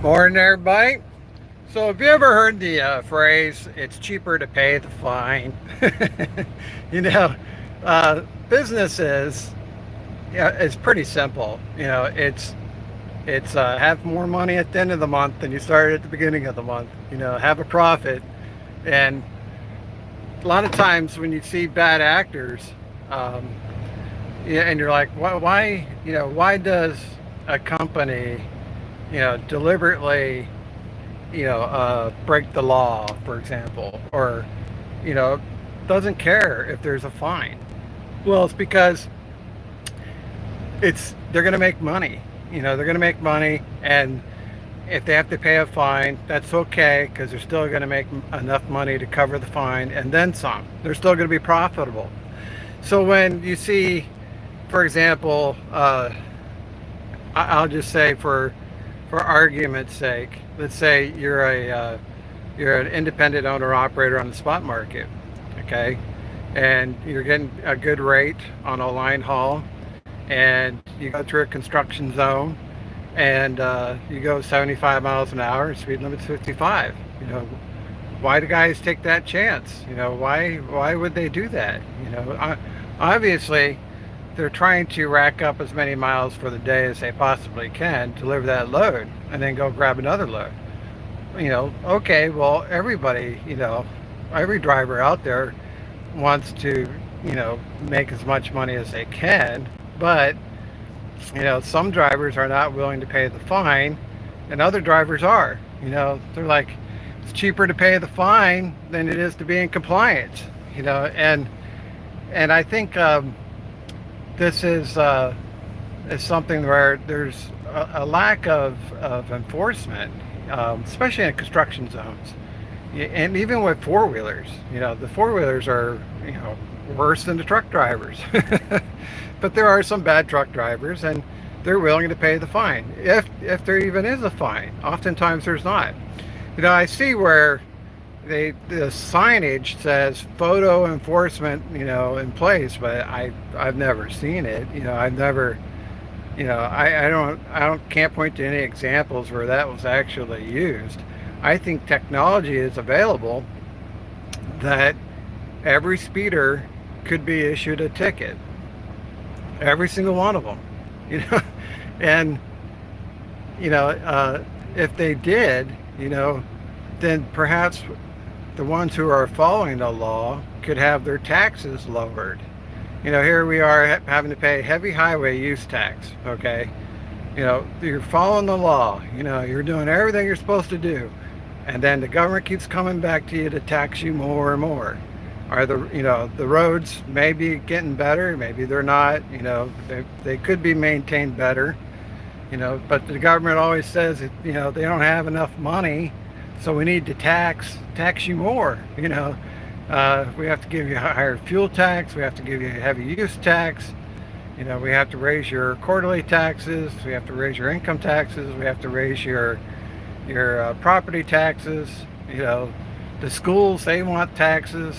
Morning, everybody. So, have you ever heard the phrase, it's cheaper to pay the fine? you know, businesses, yeah, it's pretty simple. It's have more money at the end of the month than you started at the beginning of the month. Have a profit. And a lot of times when you see bad actors, um, yeah, and you're like, why does a company, deliberately break the law, for example, or you know, doesn't care if there's a fine. Well, it's because they're going to make money. They're going to make money, and if they have to pay a fine, that's okay because they're still going to make enough money to cover the fine and then some. They're still going to be profitable. So when you see, for example, I'll just say for argument's sake, let's say you're an independent owner operator on the spot market, okay, and you're getting a good rate on a line haul, and you go through a construction zone, and you go 75 miles an hour, speed limit's 55. Why do guys take that chance? Why would they do that? Obviously they're trying to rack up as many miles for the day as they possibly can, deliver that load, and then go grab another load. Okay, well, everybody, every driver out there wants to, make as much money as they can, but, some drivers are not willing to pay the fine, and other drivers are. They're like, it's cheaper to pay the fine than it is to be in compliance, and I think this is something where there's a lack of enforcement, especially in construction zones, and even with four wheelers. The four wheelers are worse than the truck drivers, but there are some bad truck drivers, and they're willing to pay the fine if there even is a fine. Oftentimes there's not. I see where the signage says photo enforcement, in place, but I've never seen it. I've never, I don't can't point to any examples where that was actually used. I think technology is available that every speeder could be issued a ticket, every single one of them, and if they did, then perhaps the ones who are following the law could have their taxes lowered. Here we are having to pay heavy highway use tax, okay? You're following the law, you're doing everything you're supposed to do, and then the government keeps coming back to you to tax you more and more. Are the roads maybe getting better? Maybe they're not. They could be maintained better. But the government always says that, they don't have enough money, so we need to tax you more. We have to give you a higher fuel tax. We have to give you a heavy use tax. We have to raise your quarterly taxes. We have to raise your income taxes. We have to raise your property taxes. The schools, they want taxes.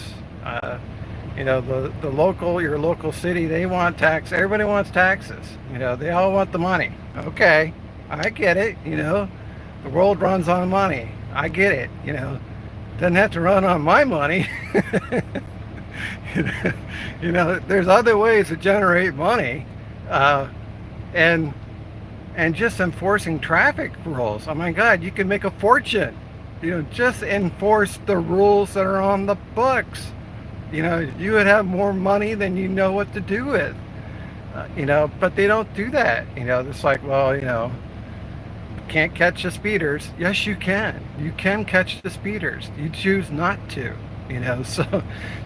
Your local city, they want tax. Everybody wants taxes. They all want the money. Okay, I get it. The world runs on money. I get it. Doesn't have to run on my money. There's other ways to generate money, and just enforcing traffic rules. Oh my God, you can make a fortune. Just enforce the rules that are on the books. You would have more money than you know what to do with. But they don't do that. It's like, well, can't catch the speeders. Yes, you can. You can catch the speeders. You choose not to.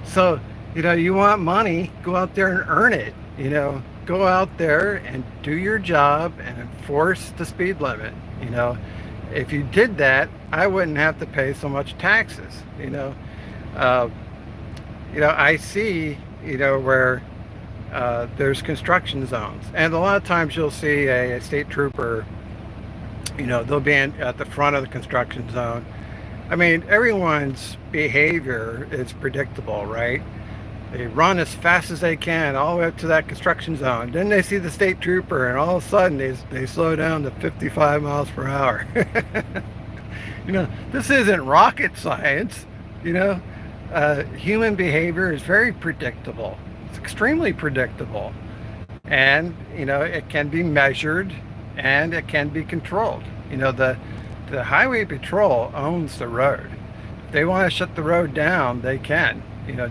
So you want money, go out there and earn it. Go out there and do your job and enforce the speed limit. If you did that, I wouldn't have to pay so much taxes. I see, where there's construction zones, and a lot of times you'll see a state trooper. They'll be at the front of the construction zone. I mean, everyone's behavior is predictable, right? They run as fast as they can all the way up to that construction zone. Then they see the state trooper, and all of a sudden they slow down to 55 miles per hour. This isn't rocket science. You know, human behavior is very predictable. It's extremely predictable, and it can be measured, and it can be controlled. The highway patrol owns the road. If they want to shut the road down, they can.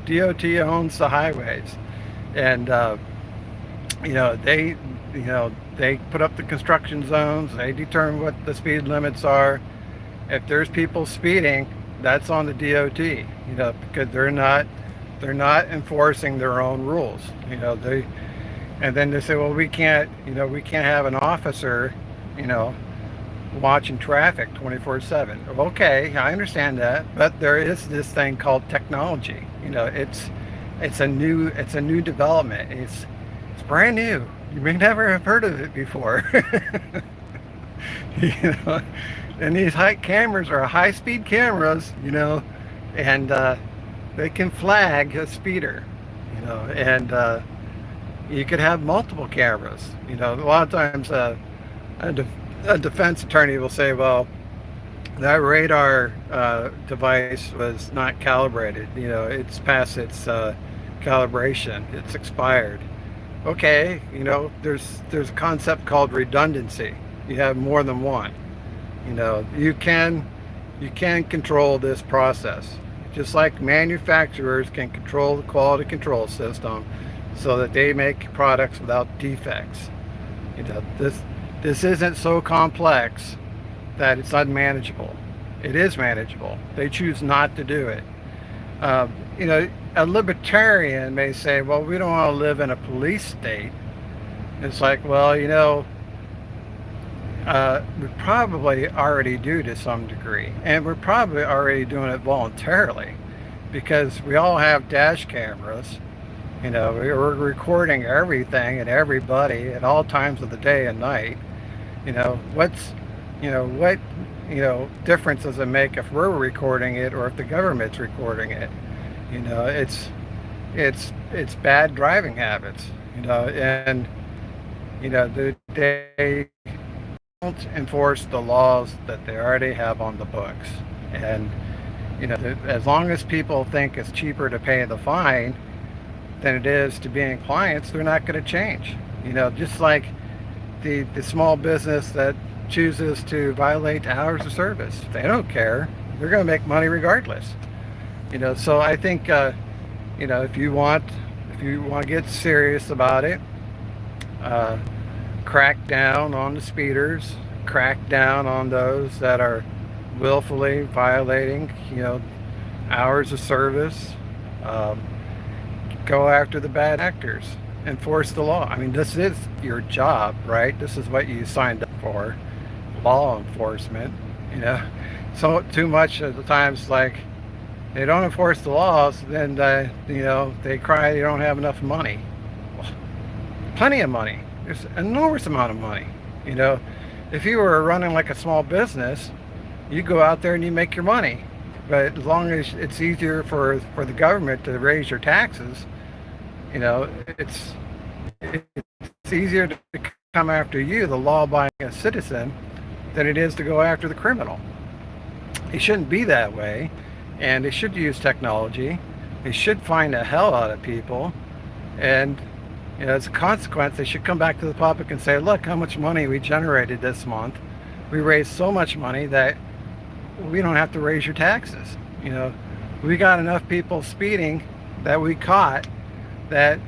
DOT owns the highways, and they put up the construction zones. They determine what the speed limits are. If there's people speeding, that's on the DOT. Because they're not enforcing their own rules. And then they say, well, we can't have an officer, watching traffic 24/7. Okay, I understand that, but there is this thing called technology. It's a new development. It's brand new. You may never have heard of it before. And these cameras are high-speed cameras, and they can flag a speeder, and you could have multiple cameras. A lot of times a defense attorney will say, well, that radar device was not calibrated. It's past its calibration. It's expired. Okay, there's a concept called redundancy. You have more than one. You can control this process, just like manufacturers can control the quality control system so that they make products without defects. This isn't so complex that it's unmanageable. It is manageable. They choose not to do it. A libertarian may say, well, we don't want to live in a police state. It's like, well, we probably already do to some degree, and we're probably already doing it voluntarily, because we all have dash cameras. We're recording everything and everybody at all times of the day and night. What difference does it make if we're recording it or if the government's recording it? It's bad driving habits. And they don't enforce the laws that they already have on the books. And as long as people think it's cheaper to pay the fine than it is to be in compliance, they're not going to change. Just like the small business that chooses to violate hours of service, they don't care. They're going to make money regardless. So I think if you want to get serious about it, crack down on the speeders, crack down on those that are willfully violating hours of service. Go after the bad actors. Enforce the law. I mean, this is your job, right? This is what you signed up for. Law enforcement. So too much of the times, like, they don't enforce the laws, then they cry they don't have enough money. Well, plenty of money. There's an enormous amount of money. If you were running like a small business, you go out there and you make your money. But as long as it's easier for the government to raise your taxes, it's easier to come after you, the law-abiding citizen, than it is to go after the criminal. It shouldn't be that way, and they should use technology. They should find the hell out of people, and as a consequence, they should come back to the public and say, look how much money we generated this month. We raised so much money that we don't have to raise your taxes. We got enough people speeding that we caught that,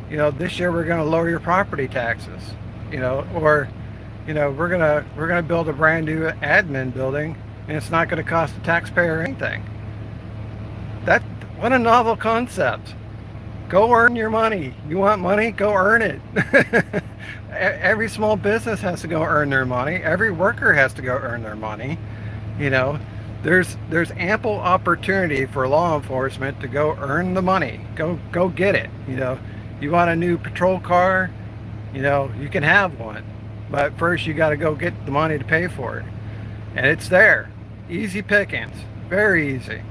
this year we're going to lower your property taxes, or, we're going to build a brand new admin building, and it's not going to cost the taxpayer anything. What a novel concept. Go earn your money. You want money? Go earn it. Every small business has to go earn their money. Every worker has to go earn their money. There's ample opportunity for law enforcement to go earn the money. Go get it. You want a new patrol car? You can have one. But first you got to go get the money to pay for it. And it's there. Easy pickings. Very easy.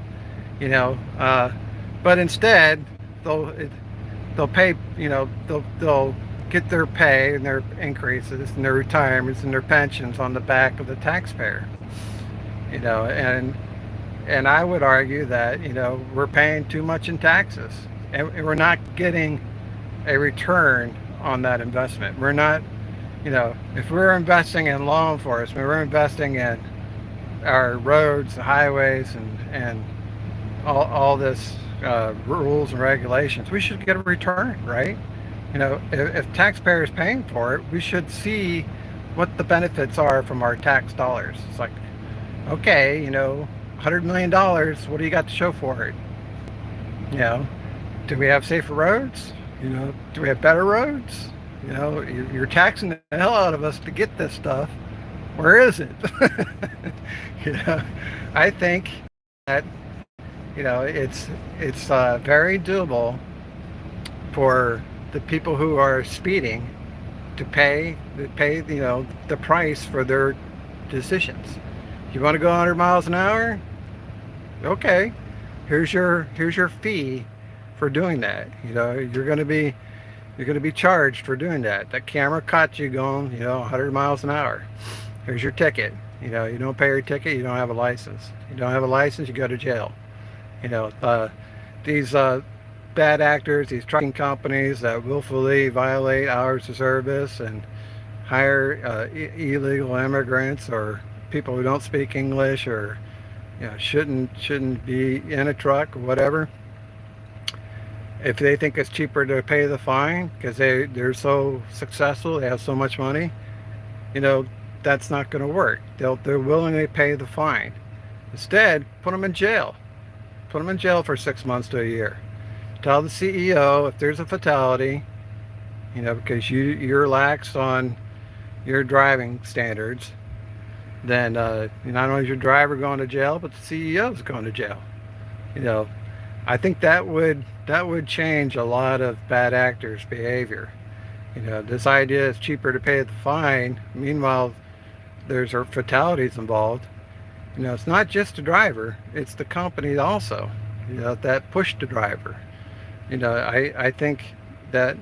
But instead, they'll pay, they'll get their pay and their increases and their retirements and their pensions on the back of the taxpayer. And I would argue that we're paying too much in taxes, and we're not getting a return on that investment. We're not, if we're investing in law enforcement, we're investing in our roads, highways, and all this rules and regulations, we should get a return, right? If taxpayers paying for it, we should see what the benefits are from our tax dollars. It's like, okay, $100 million, what do you got to show for it? Do we have safer roads? Do we have better roads? You're taxing the hell out of us to get this stuff. Where is it? I think that it's very doable for the people who are speeding to pay the price for their decisions. You want to go 100 miles an hour? Okay, here's your fee for doing that. You're going to be charged for doing that. That camera caught you going 100 miles an hour. Here's your ticket. You don't pay your ticket, you don't have a license. You don't have a license, you go to jail. These bad actors, these trucking companies that willfully violate hours of service and hire illegal immigrants or people who don't speak English or shouldn't be in a truck or whatever. If they think it's cheaper to pay the fine because they're so successful, they have so much money, that's not going to work. They're willingly pay the fine. Instead, put them in jail. Put them in jail for 6 months to a year. Tell the CEO if there's a fatality, because you're lax on your driving standards, then not only is your driver going to jail, but the CEO is going to jail. I think that would change a lot of bad actors' behavior. This idea is cheaper to pay the fine. Meanwhile, there's fatalities involved. It's not just the driver; it's the company also. That pushed the driver. I think that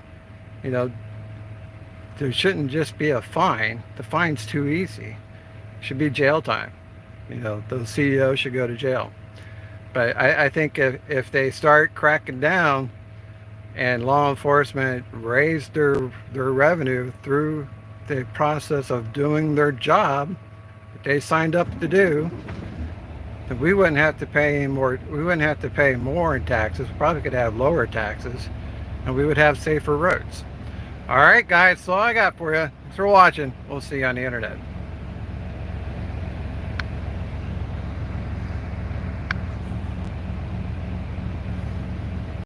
there shouldn't just be a fine. The fine's too easy. It should be jail time. Those CEOs should go to jail. But I think if they start cracking down and law enforcement raise their revenue through the process of doing their job that they signed up to do, then we wouldn't have to pay more. We wouldn't have to pay more in taxes. We probably could have lower taxes, and we would have safer roads. All right, guys, that's all I got for you. Thanks for watching. We'll see you on the internet.